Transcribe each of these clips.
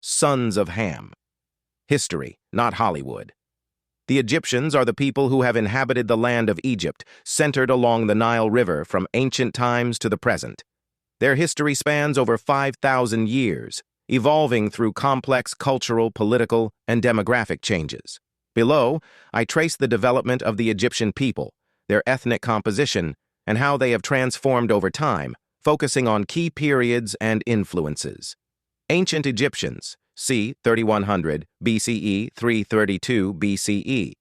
Sons of Ham. History, not Hollywood. The Egyptians are the people who have inhabited the land of Egypt, centered along the Nile River from ancient times to the present. Their history spans over 5,000 years, evolving through complex cultural, political, and demographic changes. Below, I trace the development of the Egyptian people, their ethnic composition, and how they have transformed over time, focusing on key periods and influences. Ancient Egyptians, c. 3100 BCE, 332 BCE.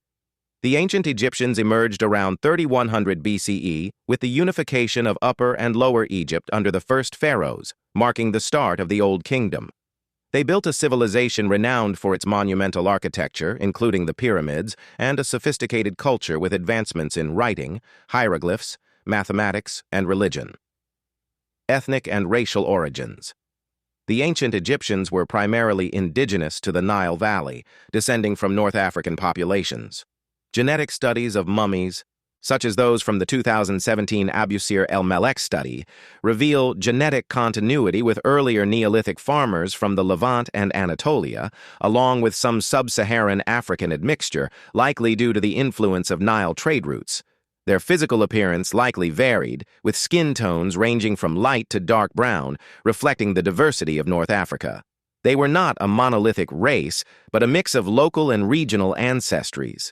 The ancient Egyptians emerged around 3100 BCE with the unification of Upper and Lower Egypt under the first pharaohs, marking the start of the Old Kingdom. They built a civilization renowned for its monumental architecture, including the pyramids, and a sophisticated culture with advancements in writing, hieroglyphs, mathematics, and religion. Ethnic and racial origins. The ancient Egyptians were primarily indigenous to the Nile Valley, descending from North African populations. Genetic studies of mummies, such as those from the 2017 Abusir el-Melek study, reveal genetic continuity with earlier Neolithic farmers from the Levant and Anatolia, along with some sub-Saharan African admixture, likely due to the influence of Nile trade routes. Their physical appearance likely varied, with skin tones ranging from light to dark brown, reflecting the diversity of North Africa. They were not a monolithic race, but a mix of local and regional ancestries.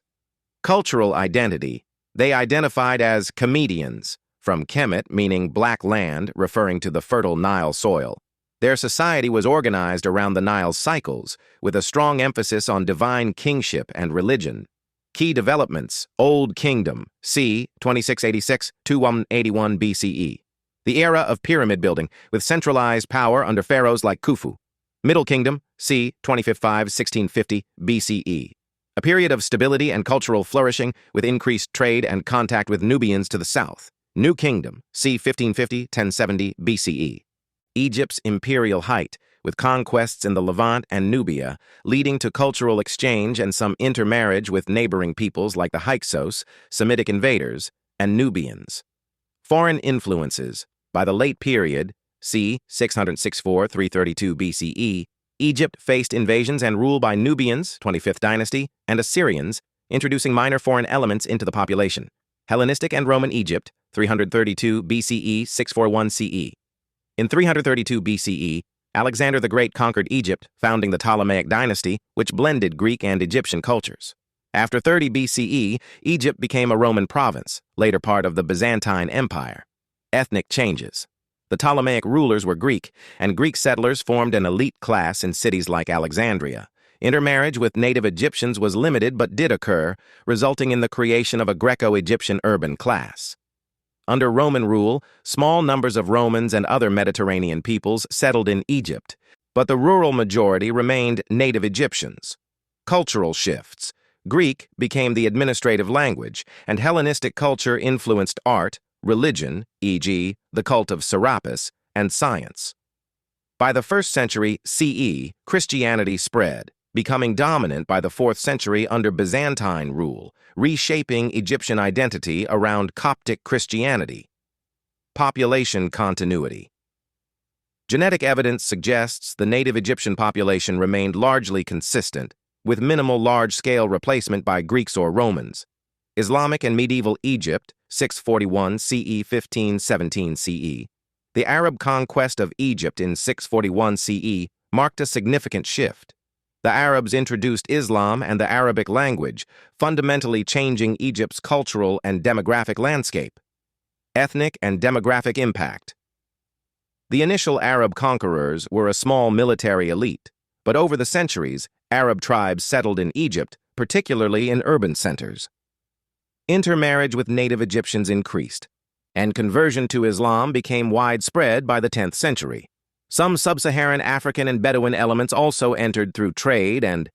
Cultural identity. They identified as Kemetians, from Kemet meaning black land, referring to the fertile Nile soil. Their society was organized around the Nile's cycles, with a strong emphasis on divine kingship and religion. Key developments: Old Kingdom, c. 2686–2181 BCE. The era of pyramid building, with centralized power under pharaohs like Khufu. Middle Kingdom, c. 2055–1650 BCE. A period of stability and cultural flourishing, with increased trade and contact with Nubians to the south. New Kingdom, c. 1550–1070 BCE. Egypt's imperial height, with conquests in the Levant and Nubia, leading to cultural exchange and some intermarriage with neighboring peoples like the Hyksos, Semitic invaders, and Nubians. Foreign influences. By the late period, c. 664–332 BCE, Egypt faced invasions and rule by Nubians, 25th dynasty, and Assyrians, introducing minor foreign elements into the population. Hellenistic and Roman Egypt, 332 BCE, 641 CE. In 332 BCE, Alexander the Great conquered Egypt, founding the Ptolemaic dynasty, which blended Greek and Egyptian cultures. After 30 BCE, Egypt became a Roman province, later part of the Byzantine Empire. Ethnic changes. The Ptolemaic rulers were Greek, and Greek settlers formed an elite class in cities like Alexandria. Intermarriage with native Egyptians was limited but did occur, resulting in the creation of a Greco-Egyptian urban class. Under Roman rule, small numbers of Romans and other Mediterranean peoples settled in Egypt, but the rural majority remained native Egyptians. Cultural shifts. Greek became the administrative language, and Hellenistic culture influenced art, religion, e.g., the cult of Serapis, and science. By the 1st century CE, Christianity spread, becoming dominant by the 4th century under Byzantine rule, reshaping Egyptian identity around Coptic Christianity. Population continuity. Genetic evidence suggests the native Egyptian population remained largely consistent, with minimal large-scale replacement by Greeks or Romans. Islamic and medieval Egypt, 641 CE, 1517 CE. The Arab conquest of Egypt in 641 CE marked a significant shift. The Arabs introduced Islam and the Arabic language, fundamentally changing Egypt's cultural and demographic landscape. Ethnic and demographic impact. The initial Arab conquerors were a small military elite, but over the centuries, Arab tribes settled in Egypt, particularly in urban centers. Intermarriage with native Egyptians increased, and conversion to Islam became widespread by the 10th century. Some sub-Saharan African and Bedouin elements also entered through trade and